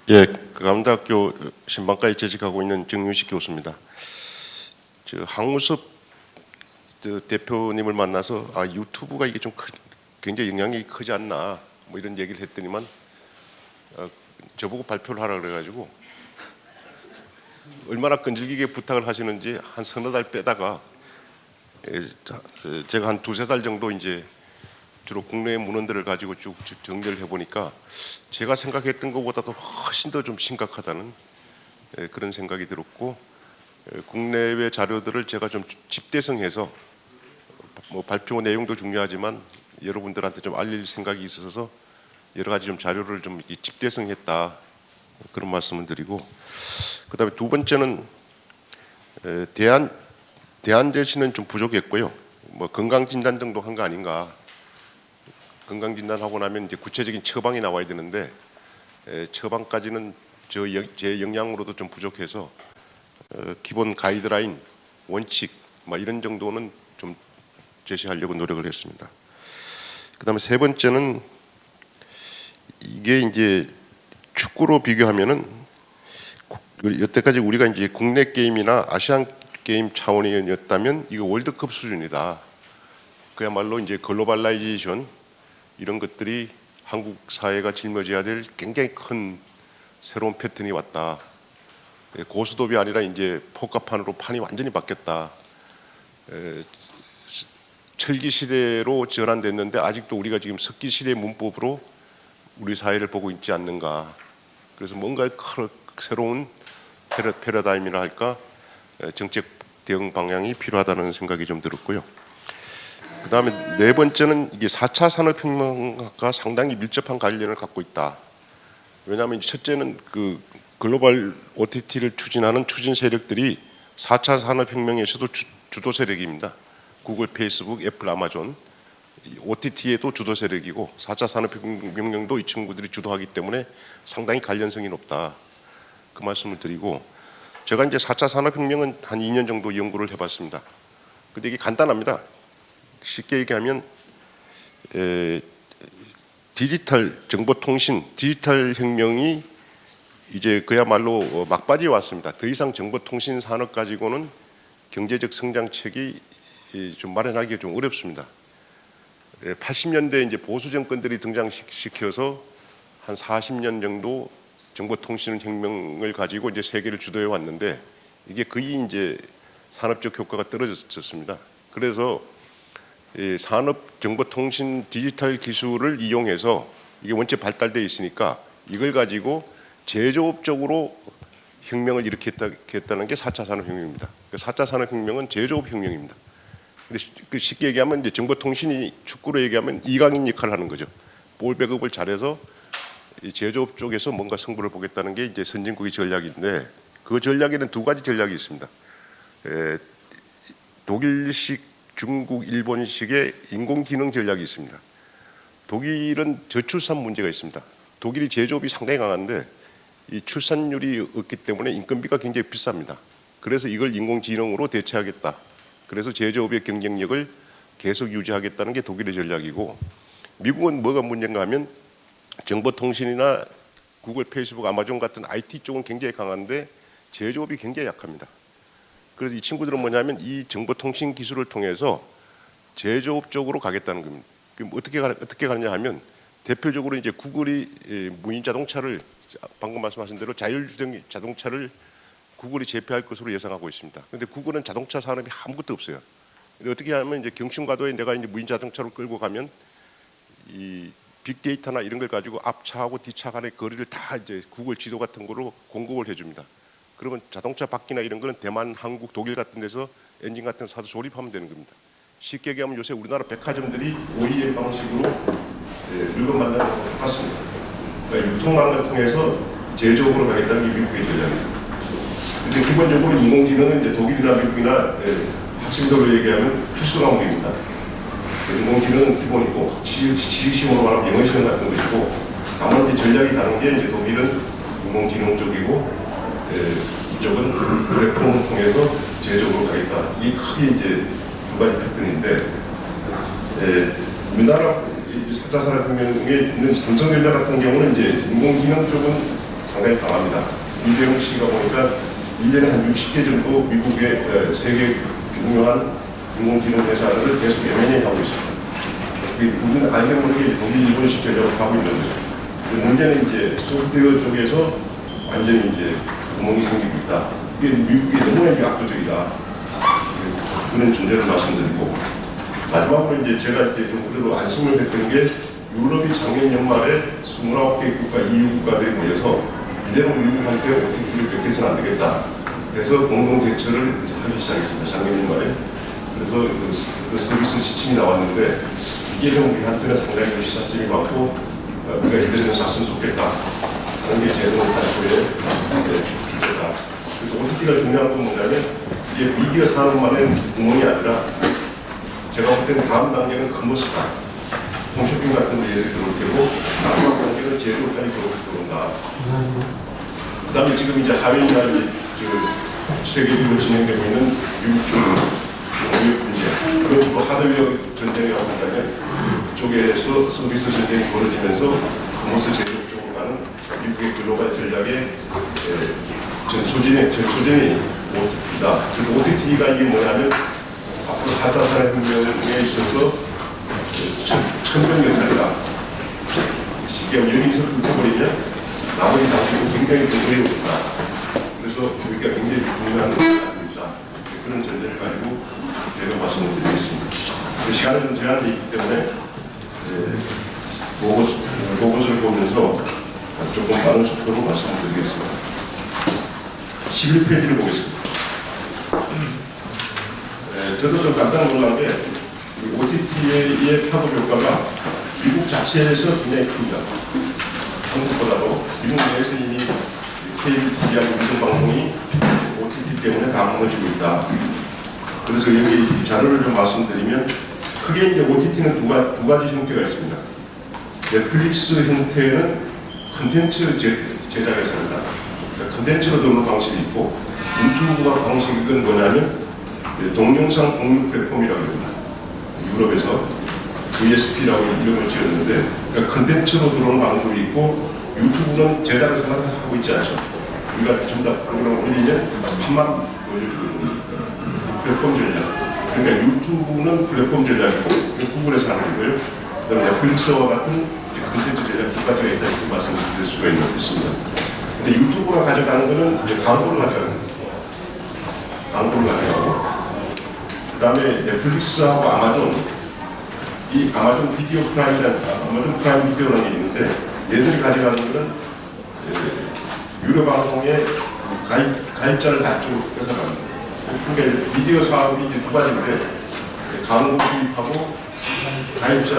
예, 강원대학교 신방과에 재직하고 있는 정윤식 교수입니다. 황우섭 대표님을 만나서 유튜브가 이게 좀 굉장히 영향이 크지 않나 뭐 이런 얘기를 했더니만 저보고 발표를 하라 그래가지고 얼마나 끈질기게 부탁을 하시는지 한 서너 달 빼다가 제가 한 두세 달 정도 이제 주로 국내의 문헌들을 가지고 쭉 정리를 해보니까 제가 생각했던 것보다도 훨씬 더 좀 심각하다는 그런 생각이 들었고, 국내외 자료들을 제가 좀 집대성해서 뭐 발표 내용도 중요하지만 여러분들한테 좀 알릴 생각이 있어서 여러 가지 좀 자료를 좀 집대성했다, 그런 말씀을 드리고, 그다음에 두 번째는 대안 제시는 좀 부족했고요. 뭐 건강 진단 정도 한 거 아닌가. 건강 진단하고 나면 이제 구체적인 처방이 나와야 되는데 처방까지는 제 역량으로도 좀 부족해서 기본 가이드라인, 원칙 뭐 이런 정도는 좀 제시하려고 노력을 했습니다. 그다음에 세 번째는 이게 이제 축구로 비교하면은 여태까지 우리가 이제 국내 게임이나 아시안 게임 차원이었다면 이거 월드컵 수준이다. 그야말로 이제 글로벌라이제이션 이런 것들이 한국 사회가 짊어져야 될 굉장히 큰 새로운 패턴이 왔다. 고스톱이 아니라 이제 포카판으로 판이 완전히 바뀌었다. 철기 시대로 전환됐는데 아직도 우리가 지금 석기 시대 문법으로 우리 사회를 보고 있지 않는가. 그래서 뭔가 새로운 패러다임이라 할까, 정책 대응 방향이 필요하다는 생각이 좀 들었고요. 그 다음에 네 번째는 이게 4차 산업혁명과 상당히 밀접한 관련을 갖고 있다. 왜냐하면 첫째는 그 글로벌 OTT를 추진하는 추진 세력들이 4차 산업혁명에서도 주도 세력입니다. 구글, 페이스북, 애플, 아마존, OTT에도 주도 세력이고 4차 산업혁명도 이 친구들이 주도하기 때문에 상당히 관련성이 높다. 그 말씀을 드리고, 제가 이제 4차 산업혁명은 한 2년 정도 연구를 해봤습니다. 근데 이게 간단합니다. 쉽게 얘기하면 디지털 정보통신, 디지털 혁명이 이제 그야말로 막바지에 왔습니다. 더 이상 정보통신 산업 가지고는 경제적 성장책이 좀 마련하기가 좀 어렵습니다. 80년대 이제 보수 정권들이 등장시켜서 한 40년 정도 정보통신 혁명을 가지고 이제 세계를 주도해 왔는데 이게 거의 이제 산업적 효과가 떨어졌습니다. 그래서 산업 정보통신 디지털 기술을 이용해서 이게 원체 발달되어 있으니까 이걸 가지고 제조업적으로 혁명을 일으켰다는 게 4차 산업혁명입니다. 4차 산업혁명은 제조업 혁명입니다. 근데 쉽게 얘기하면 이제 정보통신이 축구로 얘기하면 이강인 역할을 하는 거죠. 볼 백업을 잘해서 제조업 쪽에서 뭔가 승부를 보겠다는 게 이제 선진국의 전략인데, 그 전략에는 두 가지 전략이 있습니다. 독일식, 중국, 일본식의 인공지능 전략이 있습니다. 독일은 저출산 문제가 있습니다. 독일이 제조업이 상당히 강한데 이 출산율이 없기 때문에 인건비가 굉장히 비쌉니다. 그래서 이걸 인공지능으로 대체하겠다. 그래서 제조업의 경쟁력을 계속 유지하겠다는 게 독일의 전략이고, 미국은 뭐가 문제인가 하면 정보통신이나 구글, 페이스북, 아마존 같은 IT 쪽은 굉장히 강한데 제조업이 굉장히 약합니다. 그래서 이 친구들은 뭐냐면 이 정보통신 기술을 통해서 제조업 쪽으로 가겠다는 겁니다. 어떻게 가느냐 하면 대표적으로 이제 구글이 무인 자동차를, 방금 말씀하신 대로 자율주행 자동차를 구글이 제패할 것으로 예상하고 있습니다. 그런데 구글은 자동차 산업이 아무것도 없어요. 근데 어떻게 하면 이제 경신과도에 내가 이제 무인 자동차로 끌고 가면 이 빅데이터나 이런 걸 가지고 앞차하고 뒷차 간의 거리를 다 이제 구글 지도 같은 거로 공급을 해줍니다. 그러면 자동차 바퀴나 이런 거는 대만, 한국, 독일 같은 데서 엔진 같은 거 사서 조립하면 되는 겁니다. 쉽게 얘기하면 요새 우리나라 백화점들이 OEM 방식으로 물건 만드는 것 같습니다. 그러니까 유통망을 통해서 제조업으로 가겠다는 게 미국의 전략입니다. 근데 기본적으로 인공지능은 이제 독일이나 미국이나 학생들로 얘기하면 필수 과목입니다. 인공지능은 기본이고 지식심으로 말하면 영어시험 같은 것이고, 나머지 전략이 다른 게 이제 독일은 인공지능 쪽이고 이쪽은 플랫폼을 통해서 제조업으로 가겠다. 이게 크게 이제 두 가지 패턴인데, 우리나라 4차 산업혁명에 있는 삼성전자 같은 경우는 이제 인공지능 쪽은 상당히 강합니다. 이재용 씨가 보니까 1년에 한 60개 정도 미국의 세계 중요한 인공지능 회사를 계속 M&A 하고 있습니다. 우리는 알게 모르게 독일, 일본식 전략을 하고 있는 거죠. 문제는 이제 소프트웨어 쪽에서 완전히 이제 구멍이 생기고 있다. 이게 미국이 너무나 압도적이다. 그런 존재를 말씀드리고, 마지막으로 이제 제가 이제 좀 그래도 안심을 했던 게 유럽이 작년 연말에 29개 국가, EU 국가들이 모여서 이대로 미국한테 OTT를 뺏겨서는 안 되겠다. 그래서 공동 대처를 하기 시작했습니다. 작년 연말에. 그래서 그 서비스 지침이 나왔는데 이게 좀 우리한테는 상당히 좀 시사점이 많고 우리가 이대로 샀으면 좋겠다 하는 게 제 발표의 주제다. 그래서 OTT가 중요한 건 뭐냐면 이제 미디어 산업만의 구멍이 아니라 제가 볼 때는 다음 단계는 컨버스다. 홈쇼핑 같은 데 예를 들어올 테고 마지막 단계는 제조까지 들어온다. 그 다음에 지금 이제 하웨이나 세계적으로 진행되고 있는 미국 중 무역 문제, 그런 식으로 하드웨어 전쟁이 나온다면 그쪽에서 서비스 전쟁이 벌어지면서 커머스 제조 쪽으로 가는 미국의 글로벌 전략의 전초전이 OTT다. 그래서 OTT가 이게 뭐냐면 앞으로 4차 산업혁명에 있어서 천변경찰이다. 쉽게 여기서 끊겨버리면 나머지 다수는 굉장히 어려울 것이다. 그래서 우리가 굉장히 중요한 것입니다. 그런 전제를 가지고 제가 말씀을 드리겠습니다. 시간은 좀 제한되어 있기 때문에 보고서를 보면서 조금 많은 속도로 말씀을 드리겠습니다. 11페이지를 보겠습니다. 저도 좀 깜짝 놀란 게 OTT의 파급 효과가 미국 자체에서 굉장히 큽니다. 한국보다도 미국 내에서 이미 케이블 TV하고 위성방송이 OTT 때문에 다 무너지고 있다. 그래서 여기 자료를 좀 말씀드리면 크게 이제 OTT는 두 가지 형태가 있습니다. 넷플릭스 형태는 컨텐츠 제작 회사입니다. 그러니까 컨텐츠로 들어오는 방식이 있고 유튜브가 방식은 뭐냐면 동영상 공유 플랫폼이라고 합니다. 유럽에서 VSP라고 이름을 지었는데 그러니까 컨텐츠로 들어오는 방법이 있고 유튜브는 제작을 하고 있지 않죠. 우리가 전부 다 프로그램을 올리면 판만 보여주고 있는 플랫폼 전략. 그러니까 유튜브는 플랫폼 전략이고 구글에서 하는 거고요. 그다음에 넷플릭스와 같은 컨텐츠 전략 두 가지가 있다 이렇게 말씀드릴 수가 있습니다. 근데 유튜브가 가져가는 거는 이제 광고를 가져가는 거예요. 광고를 가져가고 그다음에 넷플릭스하고 아마존 이 아마존 비디오 프라임이라는 아마존 프라임 비디오라는 게 있는데 얘들이 가져가는 거는 유료 방송의 가입자를 다쪽으로 뺏어갑니다. 그러니까 비디오 사업이 이제 두 가지인데 광고 수입하고 가입자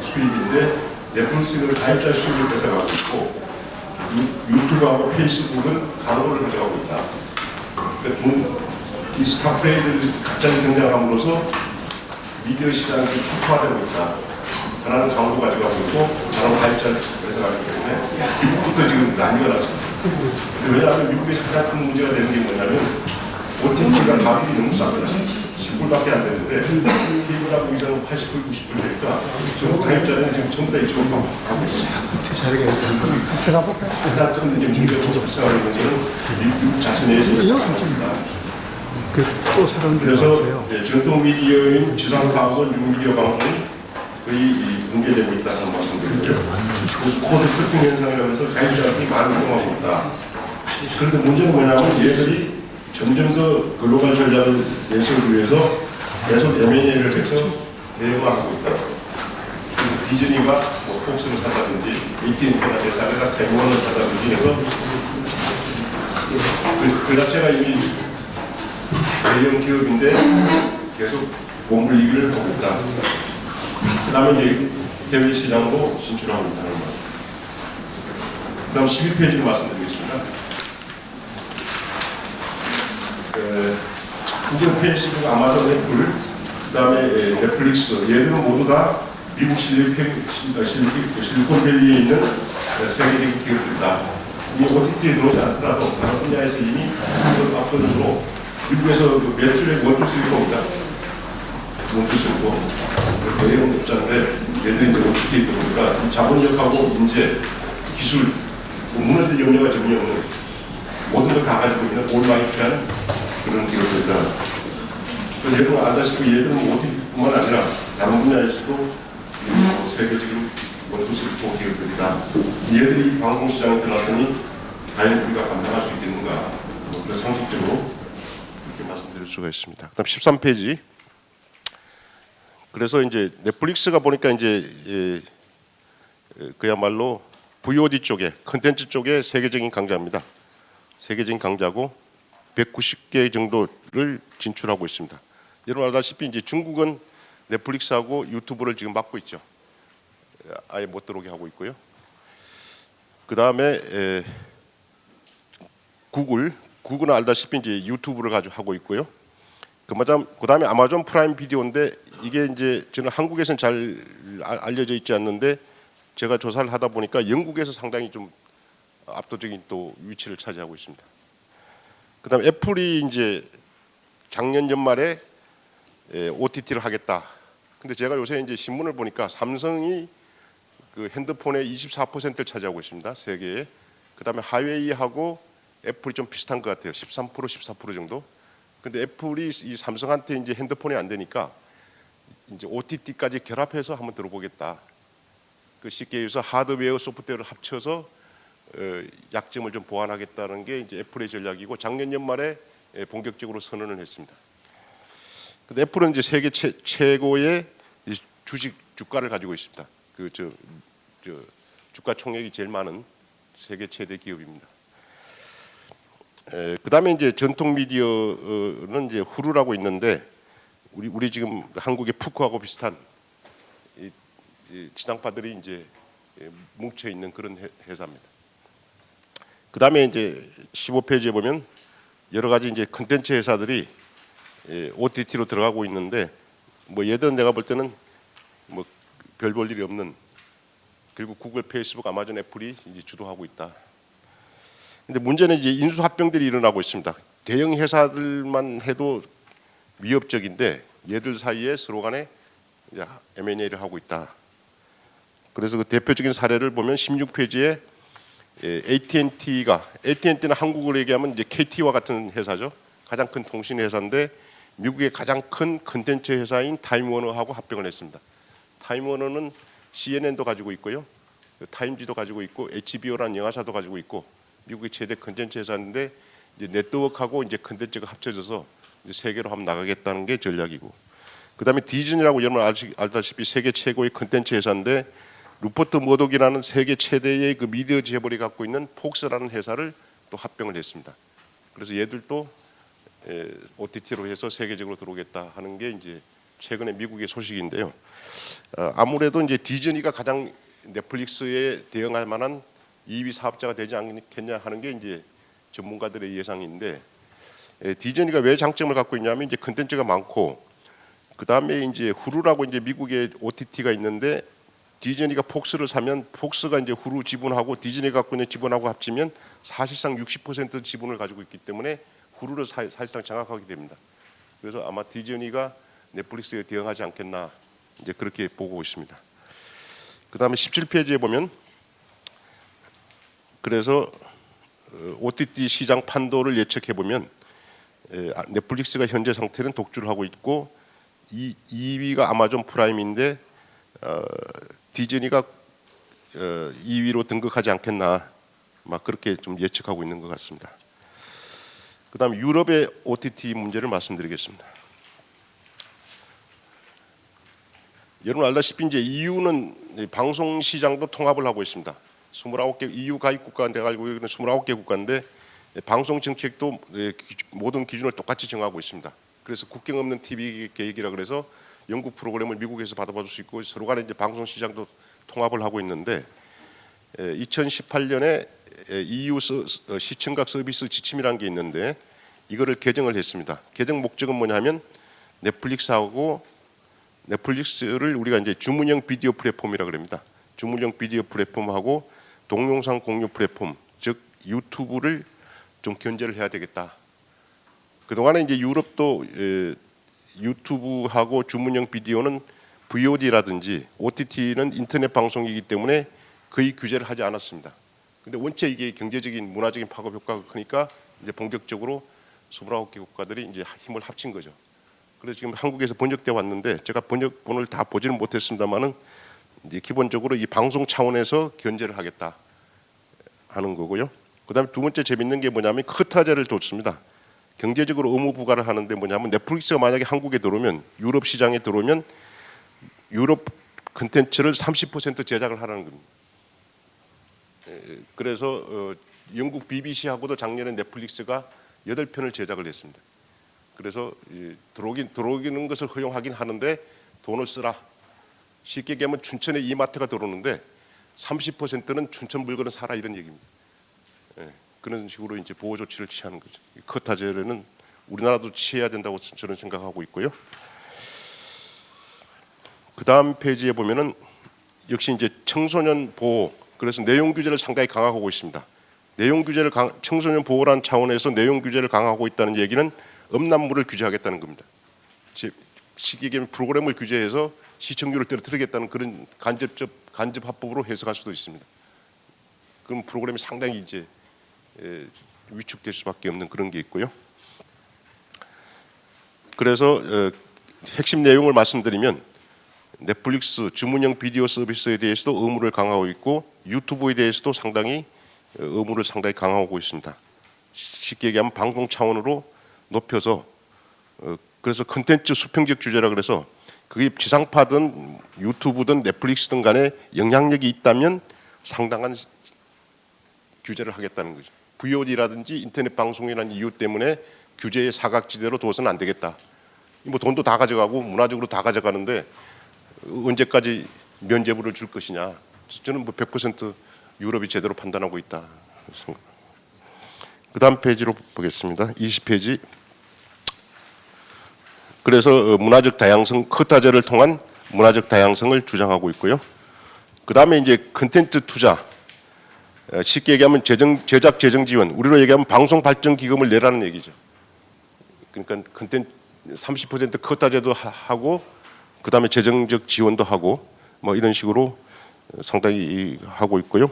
수입인데 넷플릭스는 가입자 수입을 뺏어가고 있고 유튜브하고 페이스북은 광고를 가져가고 있다. 그러니까 이 스타트레이드들이 갑자기 등장함으로써 미디어 시장이 촉발되고 있다. 하나는 광고 가져가고 있고 저는 가입자를 뺏어가기 때문에 미국부터 지금 난리가 났습니다. 왜냐하면 미국에서 가장 큰 문제가 되는 게 뭐냐면 OTT가 가격이 너무 쌉니다. 10불밖에 안 되는데 케이블하고 이상은 80불, 90불 되니까 전부 가입자는 지금 전부 다 이쪽으로 가고 있습니다. 잘하게 해볼까요? 일단 저는 이제 문제가 발생하는 문제는 미국 자신에서 발생합니다. 또 사람들이 그래서 많으세요. 전통 미디어인 지상 방송, 뉴미디어 방송이 거의 붕괴되고 있다는 말씀드리고요. 그래서 코드 커팅 현상을 하면서 가입자들이 많이 이용하고 있다. 그런데 문제는 뭐냐면 얘들이 점점 더 글로벌 전략을 내세우기 위해서 계속 M&A를 해서 대응하고 있다. 그래서 디즈니가 뭐 폭스를 사다든지 AT&T나 대사가 대부분을 사다든지 해서 그 자체가 이미 대형 기업인데 계속 몸을 이기를 하고 있다. 그 다음에 이제 해외 시장으로 진출하고 있다는 것. 그 다음 12페이지를 말씀드리겠습니다. 구글, 페이스북, 아마존, 애플, 그 다음에 넷플릭스, 얘들은 모두 다 미국 실리콘밸리에 있는 세계적인 기업들이다. 이 OTT에 들어오지 않더라도 다른 분야에서 이미 앞서서 미국에서 매출의 원투쓰리가 옵니다. 원투쓰리고 대형 업자인데 얘들이 이제 OTT에 들어오니까 자본력하고 인재, 기술 무너질 염려가 전혀 없는 모든 걸 다 가지고 있는 올마이티한 그런 기업들이다. 여러분 알다시피 얘들은 OTT뿐만 아니라 다른 분야에서도 세계적인 원투스포 기업들이다. 얘들이 방송시장에 들어왔으니 과연 우리가 감당할 수 있겠는가? 그 상식적으로 그렇게 말씀드릴 수가 있습니다. 그다음 13페이지. 그래서 이제 넷플릭스가 보니까 이제 그야말로 VOD 쪽에 컨텐츠 쪽에 세계적인 강자입니다. 세계적인 강자고 190개 정도를 진출하고 있습니다. 여러분 알다시피 이제 중국은 넷플릭스하고 유튜브를 지금 막고 있죠. 아예 못 들어오게 하고 있고요. 그 다음에 구글은 알다시피 이제 유튜브를 가지고 하고 있고요. 그 다음에 아마존 프라임 비디오인데 이게 이제 저는 한국에서는 잘 알려져 있지 않는데 제가 조사를 하다 보니까 영국에서 상당히 좀 압도적인 또 위치를 차지하고 있습니다. 그 다음에 애플이 이제 작년 연말에 OTT를 하겠다. 근데 제가 요새 이제 신문을 보니까 삼성이 그 핸드폰의 24%를 차지하고 있습니다. 세계에. 그다음에 하웨이하고 애플이 좀 비슷한 것 같아요. 13%, 14% 정도. 근데 애플이 이 삼성한테 이제 핸드폰이 안 되니까 이제 OTT까지 결합해서 한번 들어보겠다. 그 쉽게 얘기해서 하드웨어, 소프트웨어를 합쳐서 약점을 좀 보완하겠다는 게 이제 애플의 전략이고 작년 연말에 본격적으로 선언을 했습니다. 근데 애플은 이제 세계 최고의 주가를 가지고 있습니다. 그 주가 총액이 제일 많은 세계 최대 기업입니다. 그다음에 이제 전통 미디어는 이제 후루라고 있는데 우리 지금 한국의 푸크하고 비슷한 이 지상파들이 이제 뭉쳐 있는 그런 회사입니다. 그다음에 이제 15페이지에 보면 여러 가지 이제 컨텐츠 회사들이 OTT로 들어가고 있는데 뭐 얘들은 내가 볼 때는 뭐 별 볼 일이 없는 그리고 구글, 페이스북, 아마존, 애플이 이제 주도하고 있다. 근데 문제는 이제 인수합병들이 일어나고 있습니다. 대형 회사들만 해도 위협적인데 얘들 사이에 서로 간에 이제 M&A를 하고 있다. 그래서 그 대표적인 사례를 보면 16페이지에 AT&T는 한국으로 얘기하면 이제 KT와 같은 회사죠. 가장 큰 통신 회사인데 미국의 가장 큰 컨텐츠 회사인 타임워너하고 합병을 했습니다. 타임워너는 CNN도 가지고 있고요, 타임지도 가지고 있고 HBO라는 영화사도 가지고 있고 미국의 최대 컨텐츠 회사인데 이제 네트워크하고 이제 컨텐츠가 합쳐져서 이제 세계로 한번 나가겠다는 게 전략이고, 그다음에 디즈니라고 여러분 알다시피 세계 최고의 컨텐츠 회사인데 루퍼트 머독이라는 세계 최대의 그 미디어 재벌이 갖고 있는 폭스라는 회사를 또 합병을 했습니다. 그래서 얘들도 OTT로 해서 세계적으로 들어오겠다 하는 게 이제 최근에 미국의 소식인데요. 아무래도 이제 디즈니가 가장 넷플릭스에 대응할 만한 2위 사업자가 되지 않겠냐 하는 게 이제 전문가들의 예상인데, 디즈니가 왜 장점을 갖고 있냐면 이제 컨텐츠가 많고, 그 다음에 이제 후루라고 이제 미국의 OTT가 있는데 디즈니가 폭스를 사면 폭스가 이제 후루 지분하고 디즈니가 갖고 있는 지분하고 합치면 사실상 60% 지분을 가지고 있기 때문에 후루를 사실상 장악하게 됩니다. 그래서 아마 디즈니가 넷플릭스에 대응하지 않겠나 이제 그렇게 보고 있습니다. 그 다음에 17페이지에 보면 그래서 OTT 시장 판도를 예측해 보면 넷플릭스가 현재 상태는 독주를 하고 있고 2위가 아마존 프라임인데 디즈니가 2위로 등극하지 않겠나 막 그렇게 좀 예측하고 있는 것 같습니다. 그다음 유럽의 OTT 문제를 말씀드리겠습니다. 여러분 알다시피 이제 EU는 방송 시장도 통합을 하고 있습니다. 29개 EU 가입 국가가 내가 알고 있는 29개 국가인데 방송 정책도 모든 기준을 똑같이 정하고 있습니다. 그래서 국경 없는 TV 계획이라 그래서 영국 프로그램을 미국에서 받아볼 수 있고 서로 간에 이제 방송 시장도 통합을 하고 있는데 2018년에 EU 시청각 서비스 지침이라는 게 있는데 이거를 개정을 했습니다. 개정 목적은 뭐냐면 넷플릭스를 우리가 이제 주문형 비디오 플랫폼이라고 합니다. 주문형 비디오 플랫폼하고 동영상 공유 플랫폼, 즉 유튜브를 좀 견제를 해야 되겠다. 그동안에 이제 유럽도 유튜브하고 주문형 비디오는 VOD라든지 OTT는 인터넷 방송이기 때문에 거의 규제를 하지 않았습니다. 근데 원체 이게 경제적인 문화적인 파급 효과가 크니까 이제 본격적으로 29개 국가들이 이제 힘을 합친 거죠. 그래서 지금 한국에서 번역돼 왔는데 제가 번역본을 다 보지는 못했습니다만은 이제 기본적으로 이 방송 차원에서 견제를 하겠다 하는 거고요. 그다음에 두 번째 재밌는 게 뭐냐면 커타제를 뒀습니다. 경제적으로 의무 부과를 하는데 뭐냐면 넷플릭스가 만약에 한국에 들어오면 유럽 시장에 들어오면 유럽 컨텐츠를 30% 제작을 하라는 겁니다. 그래서 영국 BBC하고도 작년에 넷플릭스가 8편을 제작을 했습니다. 그래서 들어오기는 것을 허용하긴 하는데 돈을 쓰라. 쉽게 얘기하면 춘천에 이마트가 들어오는데 30%는 춘천 물건을 사라 이런 얘기입니다. 그런 식으로 이제 보호 조치를 취하는 거죠. 커타제는 우리나라도 취해야 된다고 저는 생각하고 있고요. 그 다음 페이지에 보면은 역시 이제 청소년 보호, 그래서 내용 규제를 상당히 강화하고 있습니다. 내용 규제를 청소년 보호라는 차원에서 내용 규제를 강화하고 있다는 얘기는 음란물을 규제하겠다는 겁니다. 쉽게 얘기하면 프로그램을 규제해서 시청률을 떨어뜨리겠다는 그런 간접 합법으로 해석할 수도 있습니다. 그럼 프로그램이 상당히 이제 위축될 수밖에 없는 그런 게 있고요. 그래서 핵심 내용을 말씀드리면 넷플릭스 주문형 비디오 서비스에 대해서도 의무를 강화하고 있고 유튜브에 대해서도 상당히 의무를 상당히 강화하고 있습니다. 쉽게 얘기하면 방송 차원으로 높여서 그래서 컨텐츠 수평적 규제라 그래서 그게 지상파든 유튜브든 넷플릭스든 간에 영향력이 있다면 상당한 규제를 하겠다는 거죠. VOD라든지 인터넷 방송이라는 이유 때문에 규제의 사각지대로 둬서는 안 되겠다. 뭐 돈도 다 가져가고 문화적으로 다 가져가는데 언제까지 면죄부를 줄 것이냐. 저는 뭐 100% 유럽이 제대로 판단하고 있다. 그 다음 페이지로 보겠습니다. 20페이지. 그래서 문화적 다양성 커타제를 통한 문화적 다양성을 주장하고 있고요. 그 다음에 이제 컨텐츠 투자. 쉽게 얘기하면 제작 재정 지원. 우리로 얘기하면 방송 발전 기금을 내라는 얘기죠. 그러니까 컨텐츠 30% 커타제도 하고 그 다음에 재정적 지원도 하고 뭐 이런 식으로 상당히 하고 있고요.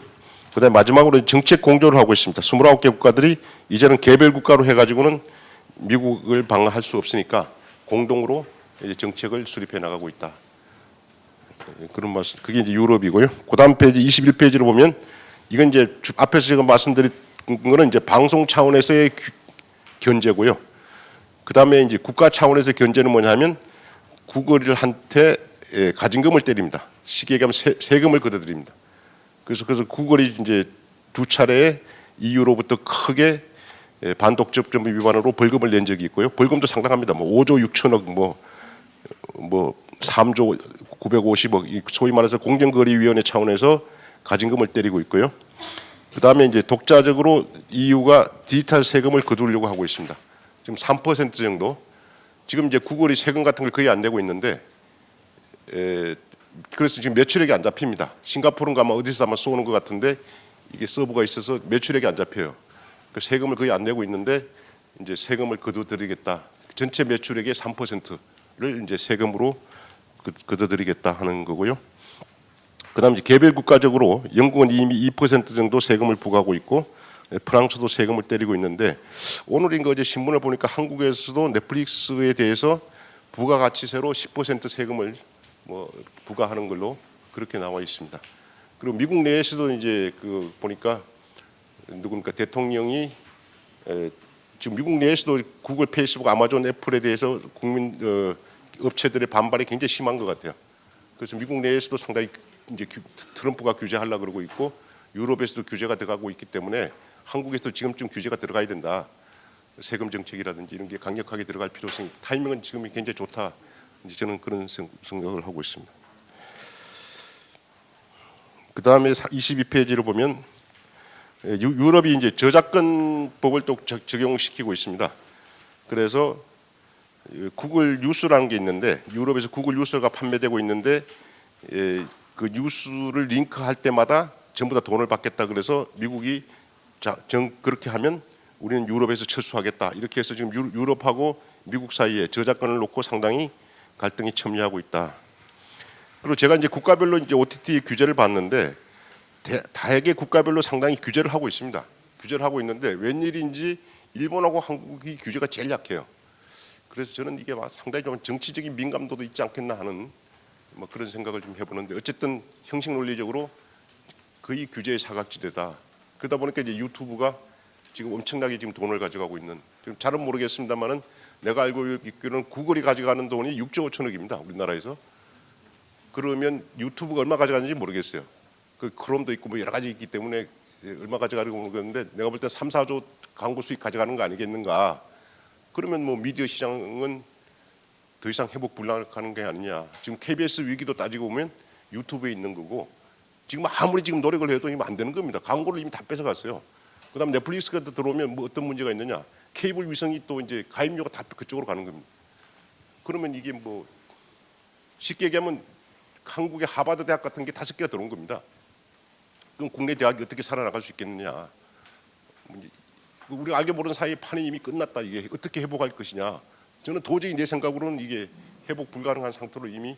그 다음에 마지막으로 정책 공조를 하고 있습니다. 29개 국가들이 이제는 개별 국가로 해가지고는 미국을 방어할 수 없으니까 공동으로 이제 정책을 수립해 나가고 있다. 그런 말씀. 그게 이제 유럽이고요. 그 다음 페이지 21페이지로 보면 이건 이제 앞에서 제가 말씀드린 거는 이제 방송 차원에서의 견제고요. 그 다음에 이제 국가 차원에서 견제는 뭐냐면 구글한테 가진금을 때립니다. 쉽게 얘기하면 세금을 걷어들입니다. 그래서 구글이 이제 두 차례 EU로부터 크게 반독점법 위반으로 벌금을 낸 적이 있고요. 벌금도 상당합니다. 뭐 5조 6천억, 뭐 3조 950억, 소위 말해서 공정거래위원회 차원에서 가진금을 때리고 있고요. 그 다음에 이제 독자적으로 EU가 디지털 세금을 거두려고 하고 있습니다. 지금 3% 정도. 지금 이제 구글이 세금 같은 걸 거의 안 내고 있는데, 그래서 지금 매출액이 안 잡힙니다. 싱가포르인가 아마 어디서 아마 쏘는 것 같은데 이게 서버가 있어서 매출액이 안 잡혀요. 그 세금을 거의 안 내고 있는데 이제 세금을 거둬들이겠다. 전체 매출액의 3%를 이제 세금으로 거둬들이겠다 하는 거고요. 그다음 이제 개별 국가적으로 영국은 이미 2% 정도 세금을 부과하고 있고 프랑스도 세금을 때리고 있는데 오늘인가 어제 신문을 보니까 한국에서도 넷플릭스에 대해서 부가가치세로 10% 세금을 뭐 부과하는 걸로 그렇게 나와 있습니다. 그리고 미국 내에서도 이제 그 보니까 누굽니까 대통령이 지금 미국 내에서도 구글, 페이스북, 아마존, 애플에 대해서 국민 업체들의 반발이 굉장히 심한 것 같아요. 그래서 미국 내에서도 상당히 이제 트럼프가 규제하려고 그러고 있고 유럽에서도 규제가 들어가고 있기 때문에 한국에서도 지금쯤 규제가 들어가야 된다. 세금 정책이라든지 이런 게 강력하게 들어갈 필요성이 타이밍은 지금이 굉장히 좋다. 이제 저는 그런 생각을 하고 있습니다. 그 다음에 22페이지를 보면 유럽이 이제 저작권법을 또 적용시키고 있습니다. 그래서 구글 뉴스라는 게 있는데 유럽에서 구글 뉴스가 판매되고 있는데 그 뉴스를 링크할 때마다 전부 다 돈을 받겠다. 그래서 미국이 그렇게 하면 우리는 유럽에서 철수하겠다. 이렇게 해서 지금 유럽하고 미국 사이에 저작권을 놓고 상당히 갈등이 첨예하고 있다. 그리고 제가 이제 국가별로 이제 OTT 규제를 봤는데 다양하게 국가별로 상당히 규제를 하고 있습니다. 규제를 하고 있는데 웬일인지 일본하고 한국이 규제가 제일 약해요. 그래서 저는 이게 상당히 좀 정치적인 민감도도 있지 않겠나 하는 뭐 그런 생각을 좀 해보는데 어쨌든 형식 논리적으로 거의 규제의 사각지대다. 그러다 보니까 이제 유튜브가 지금 엄청나게 지금 돈을 가져가고 있는, 지금 잘은 모르겠습니다만은 내가 알고 있기로는 구글이 가져가는 돈이 6조 5천억입니다. 우리나라에서. 그러면 유튜브가 얼마 가져가는지 모르겠어요. 그 크롬도 있고 뭐 여러 가지 있기 때문에 얼마 가져가는지 모르겠는데 내가 볼 때 3, 4조 광고 수익 가져가는 거 아니겠는가. 그러면 뭐 미디어 시장은 더 이상 회복 불가능한 게 아니냐. 지금 KBS 위기도 따지고 보면 유튜브에 있는 거고, 지금 아무리 지금 노력을 해도 이미 안 되는 겁니다. 광고를 이미 다 뺏어갔어요. 그다음 넷플릭스가 들어오면 뭐 어떤 문제가 있느냐. 케이블 위성이 또 이제 가입료가 다 그쪽으로 가는 겁니다. 그러면 이게 뭐 쉽게 얘기하면 한국의 하버드 대학 같은 게 5개가 들어온 겁니다. 그럼 국내 대학이 어떻게 살아나갈 수 있겠느냐. 우리가 알게 모르는 사이에 판이 이미 끝났다. 이게 어떻게 회복할 것이냐. 저는 도저히 내 생각으로는 이게 회복 불가능한 상태로 이미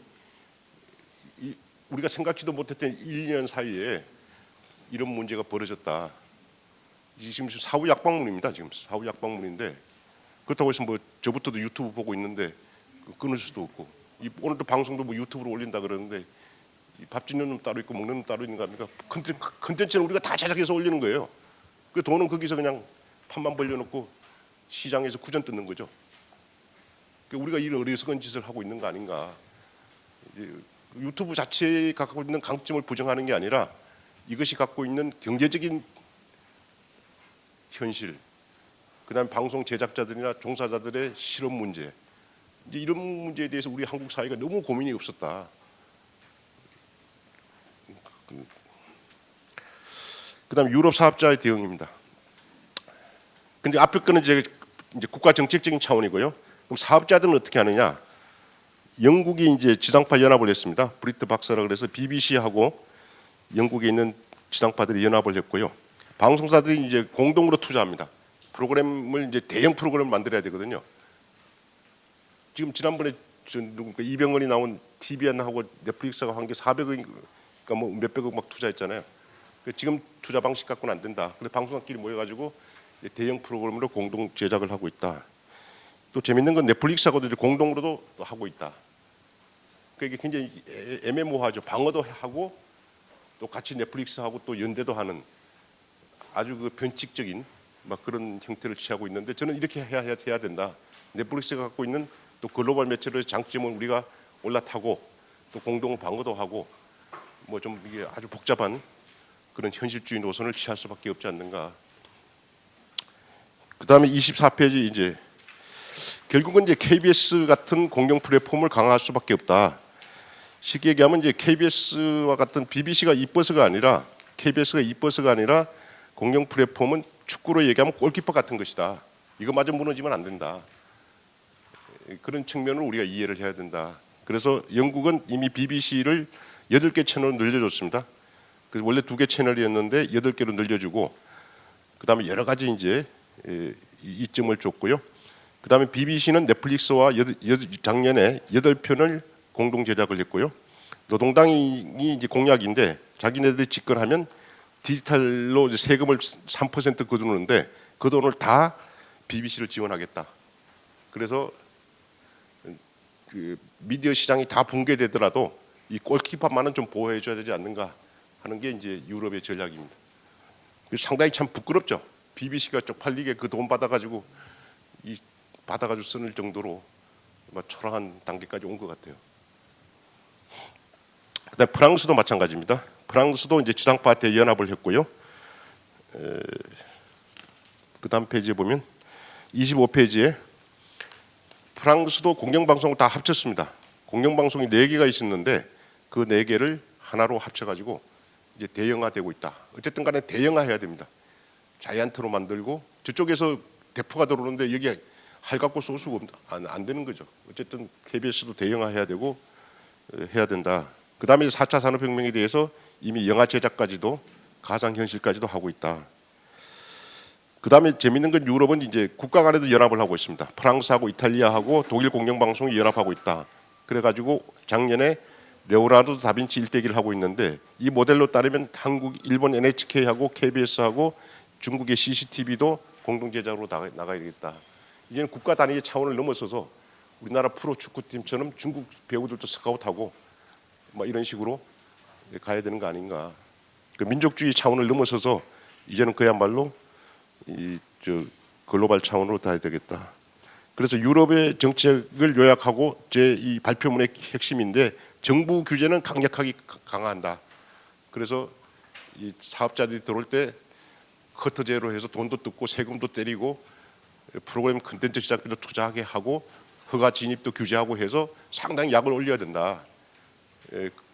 우리가 생각지도 못했던 1년 사이에 이런 문제가 벌어졌다. 지금 사후 약방문입니다. 지금 사후 약방문인데 그렇다고 해서 뭐 저부터도 유튜브 보고 있는데 끊을 수도 없고, 오늘도 방송도 뭐 유튜브로 올린다 그러는데 밥 짓는 놈 따로 있고 먹는 놈 따로 있는 거 아닙니까? 컨텐츠는 우리가 다 제작해서 올리는 거예요. 그 돈은 거기서 그냥 판만 벌려놓고 시장에서 구전 뜯는 거죠. 우리가 이런 어리석은 짓을 하고 있는 거 아닌가. 유튜브 자체가 갖고 있는 강점을 부정하는 게 아니라 이것이 갖고 있는 경제적인 현실, 그다음에 방송 제작자들이나 종사자들의 실업 문제, 이제 이런 문제에 대해서 우리 한국 사회가 너무 고민이 없었다. 그다음에 유럽 사업자의 대응입니다. 근데 앞에 거는 이제 국가 정책적인 차원이고요. 그럼 사업자들은 어떻게 하느냐? 영국이 이제 지상파 연합을 했습니다. 브리트 박사라 그래서 BBC하고 영국에 있는 지상파들이 연합을 했고요. 방송사들이 이제 공동으로 투자합니다. 프로그램을 이제 대형 프로그램을 만들어야 되거든요. 지금 지난번에 이병헌이 나온 TVN하고 넷플릭스가 한 게 400억, 그러니까 뭐 몇백억 막 투자했잖아요. 지금 투자 방식 갖고는 안 된다. 그래서 방송사끼리 모여가지고 대형 프로그램으로 공동 제작을 하고 있다. 또 재밌는 건 넷플릭스하고도 이제 공동으로도 또 하고 있다. 그러니까 이게 굉장히 애매모호하죠. 방어도 하고 또 같이 넷플릭스하고 또 연대도 하는 아주 그 변칙적인 막 그런 형태를 취하고 있는데, 저는 이렇게 해야 된다. 넷플릭스가 갖고 있는 또 글로벌 매체로의 장점은 우리가 올라타고 또 공동 방어도 하고 뭐 좀 이게 아주 복잡한 그런 현실주의 노선을 취할 수밖에 없지 않는가. 그다음에 24페이지 이제 결국은 이제 KBS 같은 공영 플랫폼을 강화할 수밖에 없다. 쉽게 얘기하면 이제 KBS와 같은 BBC가 이뻐서가 아니라, KBS가 이뻐서가 아니라 공영 플랫폼은 축구로 얘기하면 골키퍼 같은 것이다. 이거마저 무너지면 안 된다. 그런 측면을 우리가 이해를 해야 된다. 그래서 영국은 이미 BBC를 8개 채널로 늘려줬습니다. 그래서 원래 2개 채널이었는데 8개로 늘려주고, 그다음에 여러 가지 이제 이점을 줬고요. 그다음에 BBC는 넷플릭스와 작년에 8편을 공동 제작을 했고요. 노동당이 이제 공약인데 자기네들이 집권하면 디지털로 세금을 3% 거두는데 그 돈을 다 BBC를 지원하겠다. 그래서 그 미디어 시장이 다 붕괴되더라도 이 골키퍼만은 좀 보호해줘야 되지 않는가 하는 게 이제 유럽의 전략입니다. 상당히 참 부끄럽죠. BBC가 쪽팔리게 그 돈 받아가지고 쓰는 정도로 초라한 단계까지 온 것 같아요. 그다음 프랑스도 마찬가지입니다. 프랑스도 이제 지상파 대연합을 했고요. 그다음 페이지에 보면 25페이지에 프랑스도 공영방송을 다 합쳤습니다. 공영방송이 4개가 있었는데 그 4개를 하나로 합쳐가지고 이제 대형화되고 있다. 어쨌든 간에 대형화해야 됩니다. 자이언트로 만들고 저쪽에서 대포가 들어오는데 여기 할 갖고 쏠 수가 안 되는 거죠. 어쨌든 KBS도 대형화해야 되고 해야 된다. 그다음에 4차 산업혁명에 대해서 이미 영화 제작까지도 가상현실까지도 하고 있다. 그다음에 재밌는 건 유럽은 이제 국가 간에도 연합을 하고 있습니다. 프랑스하고 이탈리아하고 독일 공영방송이 연합하고 있다. 그래가지고 작년에 레오나르도 다빈치 일대기를 하고 있는데 이 모델로 따르면 한국, 일본 NHK하고 KBS하고 중국의 CCTV도 공동 제작으로 나가야 되겠다. 이제는 국가 단위의 차원을 넘어서서 우리나라 프로 축구팀처럼 중국 배우들도 스카우트하고 뭐 이런 식으로 가야 되는 거 아닌가. 그 민족주의 차원을 넘어서서 이제는 그야말로 글로벌 차원으로 가야 되겠다. 그래서 유럽의 정책을 요약하고 제 이 발표문의 핵심인데 정부 규제는 강력하게 강화한다. 그래서 이 사업자들이 들어올 때 커트제로 해서 돈도 뜯고 세금도 때리고 프로그램 컨텐츠 제작비도 투자하게 하고 허가 진입도 규제하고 해서 상당히 약을 올려야 된다.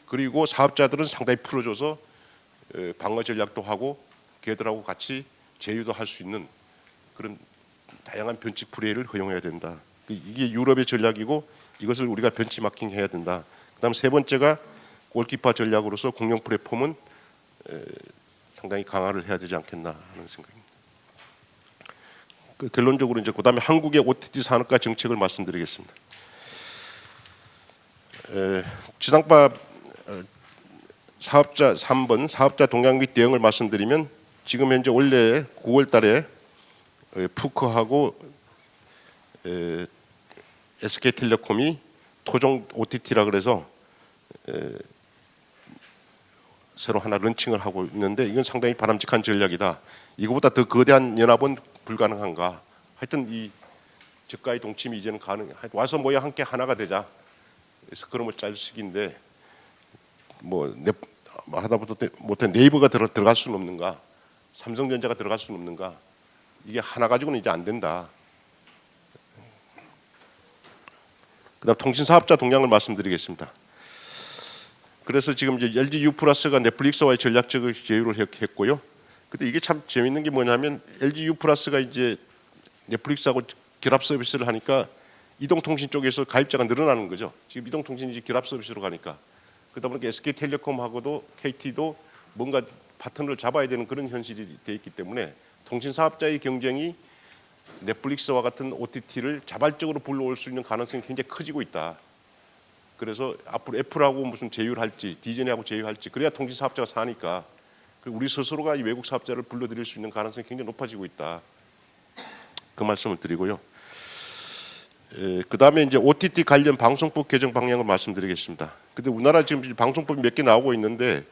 그리고 사업자들은 상당히 풀어줘서 방어 전략도 하고 걔들하고 같이 제휴도 할 수 있는 그런 다양한 변칙 플레이를 허용해야 된다. 이게 유럽의 전략이고 이것을 우리가 벤치마킹 해야 된다. 그다음 세 번째가 골키퍼 전략으로서 공영 플랫폼은 상당히 강화를 해야 되지 않겠나 하는 생각입니다. 결론적으로 이제 그다음에 한국의 OTT 산업화 정책을 말씀드리겠습니다. 지상파 사업자 3번 사업자 동향 및 대응을 말씀드리면 지금 현재 올해 9월달에 푸커하고 SK텔레콤이 토종 OTT라 그래서 새로 하나 런칭을 하고 있는데 이건 상당히 바람직한 전략이다. 이거보다 더 거대한 연합은 불가능한가? 하여튼 이 저가의 동침이 이제는 와서 모여 함께 하나가 되자. 스크럼을 짤 시기인데 하다못해 네이버가 들어갈 수는 없는가? 삼성전자가 들어갈 수는 없는가? 이게 하나 가지고는 이제 안 된다. 그다음 통신사업자 동향을 말씀드리겠습니다. 그래서 지금 이제 LG U+가 넷플릭스와의 전략적 제휴를 했고요. 근데 이게 참 재밌는 게 뭐냐면 LG U+가 이제 넷플릭스하고 결합 서비스를 하니까 이동통신 쪽에서 가입자가 늘어나는 거죠. 지금 이동통신이 이제 결합 서비스로 가니까 그러다 보니까 SK텔레콤하고도 KT도 뭔가 파트너를 잡아야 되는 그런 현실이 돼 있기 때문에 통신 사업자의 경쟁이 넷플릭스와 같은 OTT를 자발적으로 불러올 수 있는 가능성이 굉장히 커지고 있다. 그래서 앞으로 애플하고 무슨 제휴를 할지 디즈니하고 제휴할지 그래야 통신 사업자가 사니까 우리 스스로가 이 외국 사업자를 불러들일 수 있는 가능성이 굉장히 높아지고 있다. 그 말씀을 드리고요. 그다음에 이제 OTT 관련 방송법 개정 방향을 말씀드리겠습니다. 근데 우리나라 지금 방송법이 몇 개 나오고 있는데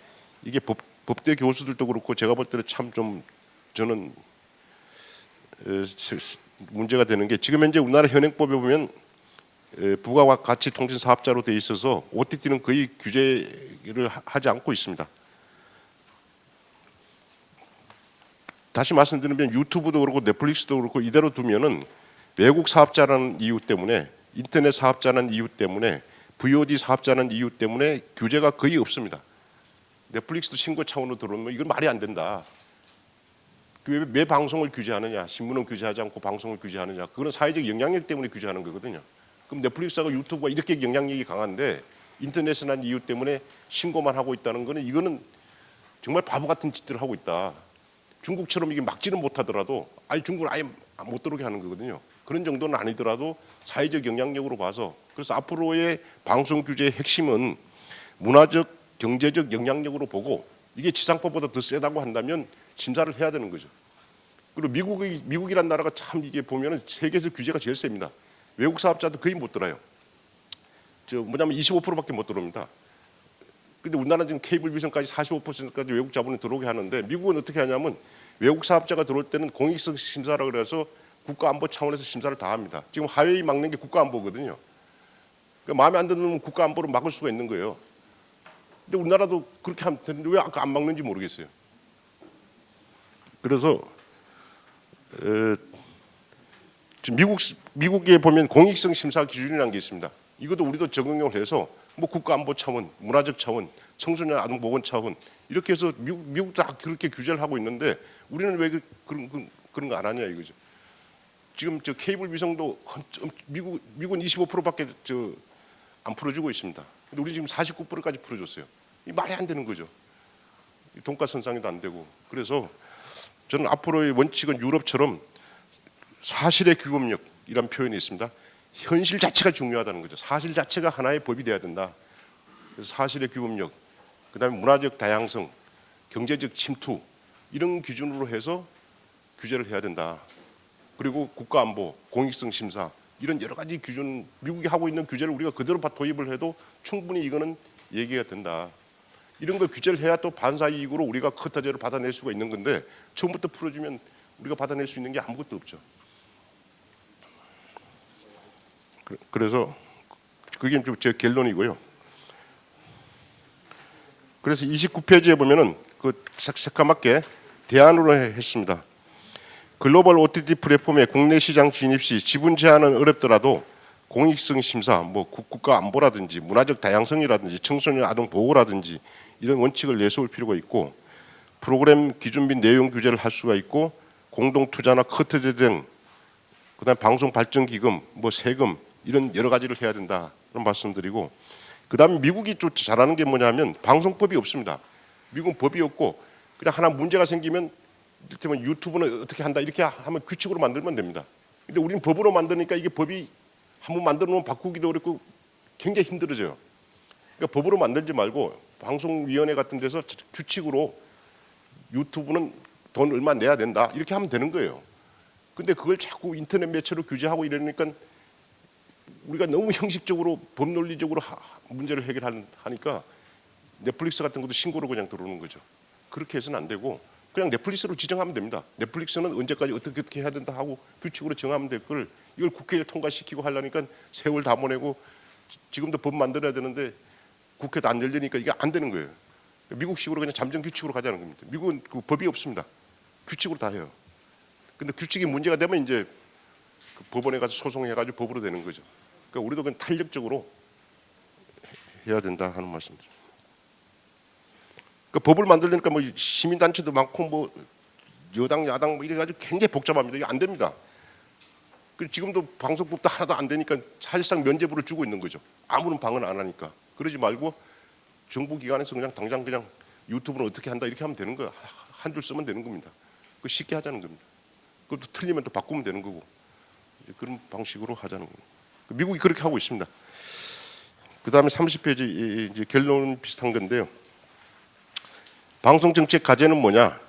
이게 법대 교수들도 그렇고 제가 볼 때는 참 좀 저는 문제가 되는 게 지금 현재 우리나라 현행법에 보면 부가와 가치 통신 사업자로 돼 있어서 OTT는 거의 규제를 하지 않고 있습니다. 다시 말씀드리면 유튜브도 그렇고 넷플릭스도 그렇고 이대로 두면은 외국 사업자라는 이유 때문에 인터넷 사업자라는 이유 때문에 VOD 사업자라는 이유 때문에 규제가 거의 없습니다. 넷플릭스도 신고 차원으로 들어오면 이건 말이 안 된다. 왜 방송을 규제하느냐? 신문은 규제하지 않고 방송을 규제하느냐? 그건 사회적 영향력 때문에 규제하는 거거든요. 그럼 넷플릭스하고 유튜브가 이렇게 영향력이 강한데 인터넷이라는 이유 때문에 신고만 하고 있다는 거는 이거는 정말 바보 같은 짓들을 하고 있다. 중국처럼 이게 막지는 못하더라도 중국을 아예 못 들어오게 하는 거거든요. 그런 정도는 아니더라도 사회적 영향력으로 봐서 그래서 앞으로의 방송 규제의 핵심은 문화적, 경제적 영향력으로 보고 이게 지상법보다 더 세다고 한다면 심사를 해야 되는 거죠. 그리고 미국이란 나라가 참 이게 보면은 세계에서 규제가 제일 셉니다. 외국 사업자도 거의 못 들어요. 뭐냐면 25%밖에 못 들어옵니다. 근데 우리나라는 지금 케이블 비전까지 45%까지 외국 자본이 들어오게 하는데 미국은 어떻게 하냐면 외국 사업자가 들어올 때는 공익성 심사라 그래서 국가안보 차원에서 심사를 다 합니다. 지금 하웨이 막는 게 국가안보거든요. 그러니까 마음에 안 드는 국가안보를 막을 수가 있는 거예요. 근데 우리나라도 그렇게 하면 되는데 왜 아까 안 막는지 모르겠어요. 그래서 지금 미국에 보면 공익성 심사 기준이라는 게 있습니다. 이것도 우리도 적용을 해서 뭐 국가안보 차원, 문화적 차원, 청소년 아동보건 차원 이렇게 해서 미국 다 그렇게 규제를 하고 있는데 우리는 왜 그런 거 안 하냐 이거죠. 지금 케이블 위성도 미국은 25%밖에 안 풀어주고 있습니다. 근데 우리 지금 49%까지 풀어줬어요. 이 말이 안 되는 거죠. 돈가 선상에도 안 되고. 그래서 저는 앞으로의 원칙은 유럽처럼 사실의 규범력이란 표현이 있습니다. 현실 자체가 중요하다는 거죠. 사실 자체가 하나의 법이 돼야 된다. 그래서 사실의 규범력, 그다음에 문화적 다양성, 경제적 침투 이런 기준으로 해서 규제를 해야 된다. 그리고 국가안보, 공익성 심사 이런 여러 가지 기준, 미국이 하고 있는 규제를 우리가 그대로 도입을 해도 충분히 이거는 얘기가 된다. 이런 걸 규제를 해야 또 반사 이익으로 우리가 커터제를 받아낼 수가 있는 건데 처음부터 풀어주면 우리가 받아낼 수 있는 게 아무것도 없죠. 그래서 그게 좀 제 결론이고요. 그래서 29페이지에 보면은 그 새까맣게 대안으로 했습니다. 글로벌 OTT 플랫폼의 국내 시장 진입 시 지분 제한은 어렵더라도 공익성 심사, 뭐 국가 안보라든지 문화적 다양성이라든지 청소년 아동 보호라든지 이런 원칙을 내세울 필요가 있고 프로그램 기준 및 내용 규제를 할 수가 있고 공동 투자나 커트제 등 그다음 방송 발전 기금, 뭐 세금 이런 여러 가지를 해야 된다 그런 말씀드리고 그다음에 미국이 좀 잘하는 게 뭐냐면 방송법이 없습니다. 미국은 법이 없고 그냥 하나 문제가 생기면 이를테면 유튜브는 어떻게 한다 이렇게 하면 규칙으로 만들면 됩니다. 근데 우리는 법으로 만드니까 이게 법이 한번 만들어 놓으면 바꾸기도 어렵고 굉장히 힘들어져요. 그러니까 법으로 만들지 말고 방송위원회 같은 데서 규칙으로 유튜브는 돈 얼마 내야 된다 이렇게 하면 되는 거예요. 근데 그걸 자꾸 인터넷 매체로 규제하고 이러니까 우리가 너무 형식적으로 법 논리적으로 문제를 해결하니까 넷플릭스 같은 것도 신고로 그냥 들어오는 거죠. 그렇게 해서는 안 되고 그냥 넷플릭스로 지정하면 됩니다. 넷플릭스는 언제까지 어떻게 해야 된다 하고 규칙으로 정하면 될 걸 이걸 국회에 통과시키고 하려니까 세월 다 보내고 지금도 법 만들어야 되는데 국회도 안 열리니까 이게 안 되는 거예요. 미국식으로 그냥 잠정 규칙으로 가자는 겁니다. 미국은 그 법이 없습니다. 규칙으로 다 해요. 근데 규칙이 문제가 되면 이제 그 법원에 가서 소송해가지고 법으로 되는 거죠. 그러니까 우리도 그냥 탄력적으로 해야 된다 하는 말씀이죠. 그 법을 만들려니까 뭐 시민단체도 많고 뭐 여당 야당 뭐 이래가지고 굉장히 복잡합니다. 이게 안 됩니다. 그리고 지금도 방송법도 하나도 안 되니까 사실상 면죄부를 주고 있는 거죠. 아무런 방은 안 하니까. 그러지 말고 정부 기관에서 그냥 당장 그냥 유튜브는 어떻게 한다 이렇게 하면 되는 거야. 한 줄 쓰면 되는 겁니다. 그 쉽게 하자는 겁니다. 그것도 틀리면 또 바꾸면 되는 거고 그런 방식으로 하자는 겁니다. 미국이 그렇게 하고 있습니다. 그 다음에 30페이지 이제 결론은 비슷한 건데요. 방송 정책 과제는 뭐냐?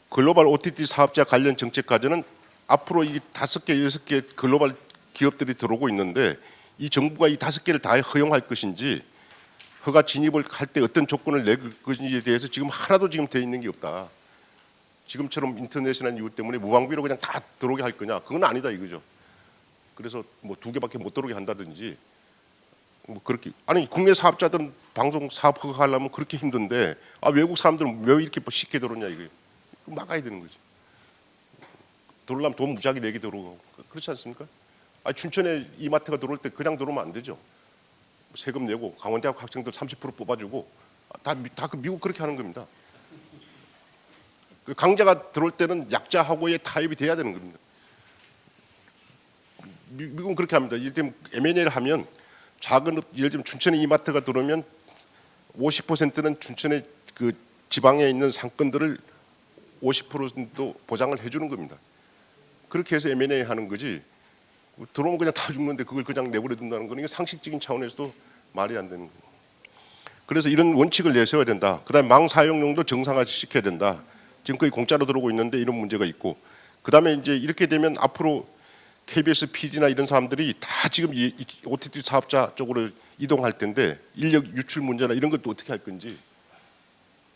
글로벌 OTT 사업자 관련 정책 과제는 앞으로 이 5개, 6개 글로벌 기업들이 들어오고 있는데 이 정부가 이 5개를 다 허용할 것인지 허가 진입을 할 때 어떤 조건을 낼 것인지에 대해서 지금 하나도 지금 돼 있는 게 없다. 지금처럼 인터넷이나 이유 때문에 무방비로 그냥 다 들어오게 할 거냐? 그건 아니다 이거죠. 그래서 뭐 2개밖에 못 들어오게 한다든지 뭐 그렇게 아니 국내 사업자들은 방송 사업 허가하려면 그렇게 힘든데 외국 사람들은 왜 이렇게 쉽게 들어오냐 이거예요. 막아야 되는 거지. 들어오려면 돈 무지하게 내게 들어오고 그렇지 않습니까? 춘천에 이마트가 들어올 때 그냥 들어오면 안 되죠. 세금 내고 강원대학 학생들 30% 뽑아주고 다 그 미국 그렇게 하는 겁니다. 그 강자가 들어올 때는 약자하고의 타협이 돼야 되는 겁니다. 미국은 그렇게 합니다. 예를 들면 M&A를 하면 작은 예를 들면 춘천에 이마트가 들어오면 50%는 춘천의 그 지방에 있는 상권들을 50% 보장을 해주는 겁니다. 그렇게 해서 M&A 하는 거지. 들어오면 그냥 다 죽는데 그걸 그냥 내버려 둔다는 거는 상식적인 차원에서도 말이 안 되는 거예요. 그래서 이런 원칙을 내세워야 된다. 그다음에 망 사용료도 정상화시켜야 된다. 지금 거의 공짜로 들어오고 있는데 이런 문제가 있고, 그다음에 이제 이렇게 되면 앞으로 KBS PD나 이런 사람들이 다 지금 이 OTT 사업자 쪽으로 이동할 텐데 인력 유출 문제나 이런 것도 어떻게 할 건지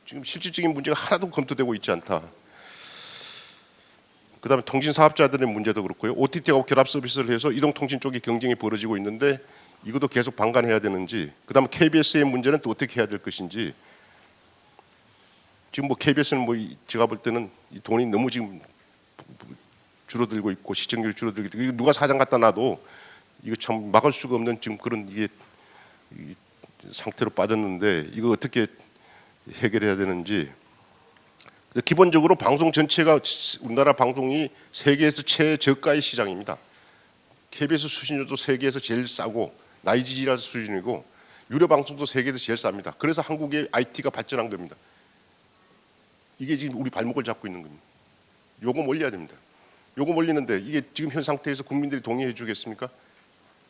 지금 실질적인 문제가 하나도 검토되고 있지 않다. 그다음에 통신 사업자들의 문제도 그렇고요. OTT하고 결합 서비스를 해서 이동통신 쪽에 경쟁이 벌어지고 있는데 이것도 계속 방관해야 되는지, 그다음에 KBS의 문제는 또 어떻게 해야 될 것인지. 지금 뭐 KBS는 뭐 제가 볼 때는 이 돈이 너무 지금 줄어들고 있고 시청률이 줄어들고 있고, 누가 사장 갖다 놔도 이거 참 막을 수가 없는 지금 그런 이게 상태로 빠졌는데 이거 어떻게 해결해야 되는지. 기본적으로 방송 전체가 우리나라 방송이 세계에서 최저가의 시장입니다. KBS 수신료도 세계에서 제일 싸고 나이지리아 수준이고 유료 방송도 세계에서 제일 쌉니다. 그래서 한국의 IT가 발전한 겁니다. 이게 지금 우리 발목을 잡고 있는 겁니다. 요금 올려야 됩니다. 요금 올리는데 이게 지금 현 상태에서 국민들이 동의해 주겠습니까?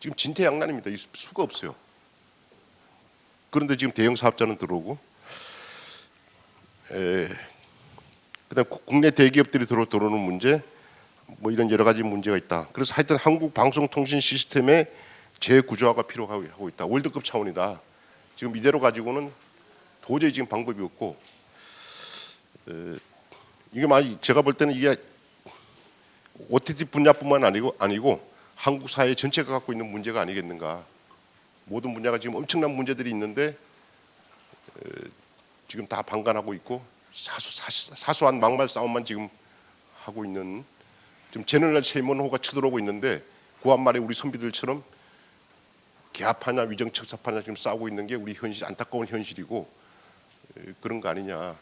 지금 진퇴양난입니다. 이 수가 없어요. 그런데 지금 대형 사업자는 들어오고, 그다음 국내 대기업들이 들어오는 문제, 뭐 이런 여러 가지 문제가 있다. 그래서 하여튼 한국 방송통신 시스템의 재구조화가 필요하고 있다. 월드컵 차원이다. 지금 이대로 가지고는 도저히 지금 방법이 없고, 이게 많이 제가 볼 때는 이게 OTT 분야뿐만 아니고 한국 사회 전체가 갖고 있는 문제가 아니겠는가. 모든 분야가 지금 엄청난 문제들이 있는데 지금 다 방관하고 있고 사소한 막말 싸움만 지금 하고 있는, 지금 제너럴 세먼호가 쳐들어오고 있는데 구한 말에 우리 선비들처럼 개합하냐 위정척사파냐 지금 싸우고 있는 게 우리 현실, 안타까운 현실이고, 그런 거 아니냐.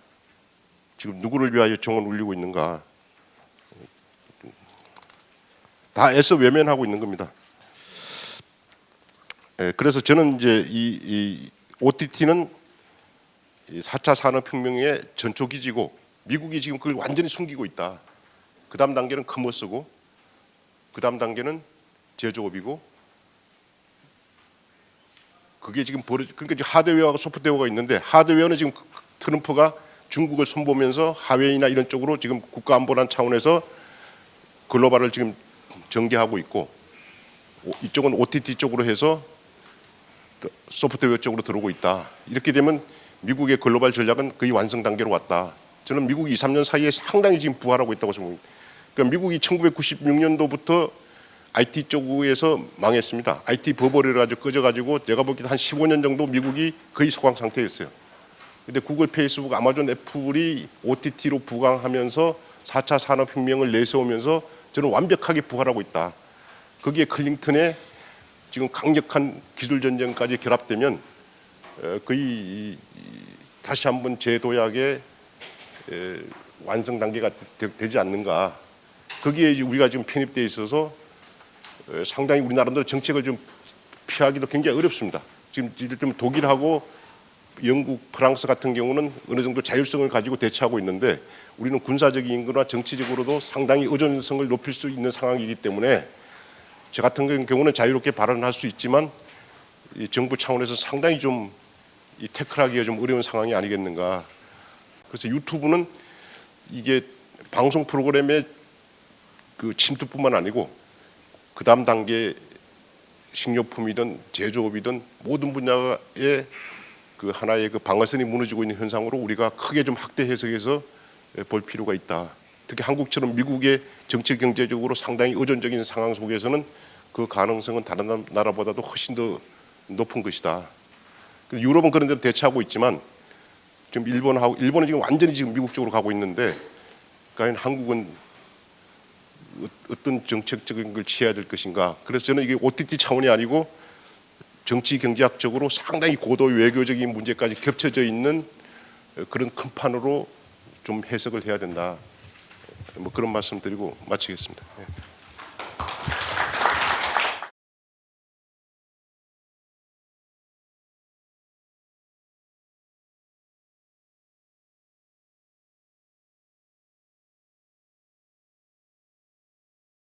지금 누구를 위하여 종을 울리고 있는가. 다 애써 외면하고 있는 겁니다. 그래서 저는 이제 이 OTT는 4차 산업혁명의 전초기지고 미국이 지금 그걸 완전히 숨기고 있다. 그 다음 단계는 커머스고, 그 다음 단계는 제조업이고, 그게 지금 그러니까 지금 하드웨어하고 소프트웨어가 있는데, 하드웨어는 지금 트럼프가 중국을 손보면서 하웨이나 이런 쪽으로 지금 국가안보란 차원에서 글로벌을 지금 전개하고 있고, 이쪽은 OTT 쪽으로 해서 소프트웨어 쪽으로 들어오고 있다. 이렇게 되면 미국의 글로벌 전략은 거의 완성 단계로 왔다. 저는 미국이 2, 3년 사이에 상당히 지금 부활하고 있다고 생각합니다. 그러니까 미국이 1996년도부터 IT 쪽에서 망했습니다. IT 버블이라 가지고 꺼져가지고 제가 보기에도 한 15년 정도 미국이 거의 소강 상태였어요. 근데 구글, 페이스북, 아마존, 애플이 OTT로 부강하면서 4차 산업혁명을 내세우면서 저는 완벽하게 부활하고 있다. 거기에 클린턴의 지금 강력한 기술 전쟁까지 결합되면 거의 다시 한번 재도약의 완성 단계가 되지 않는가. 거기에 우리가 지금 편입되어 있어서 상당히 우리나라도 정책을 좀 피하기도 굉장히 어렵습니다. 지금 독일하고 영국, 프랑스 같은 경우는 어느 정도 자율성을 가지고 대처하고 있는데, 우리는 군사적인 거나 정치적으로도 상당히 의존성을 높일 수 있는 상황이기 때문에 저 같은 경우는 자유롭게 발언할 수 있지만 이 정부 차원에서 상당히 좀 이 태클하기가 좀 어려운 상황이 아니겠는가. 그래서 유튜브는 이게 방송 프로그램의 그 침투뿐만 아니고 그 다음 단계 식료품이든 제조업이든 모든 분야의 그 하나의 그 방어선이 무너지고 있는 현상으로 우리가 크게 좀 확대 해석해서 볼 필요가 있다. 특히 한국처럼 미국의 정치 경제적으로 상당히 의존적인 상황 속에서는 그 가능성은 다른 나라보다도 훨씬 더 높은 것이다. 유럽은 그런 대로 대처하고 있지만 지금 일본은 지금 완전히 지금 미국 쪽으로 가고 있는데, 그러니까 한국은 어떤 정책적인 걸 취해야 될 것인가. 그래서 저는 이게 OTT 차원이 아니고 정치 경제학적으로 상당히 고도 외교적인 문제까지 겹쳐져 있는 그런 큰 판으로 좀 해석을 해야 된다. 뭐 그런 말씀 드리고 마치겠습니다.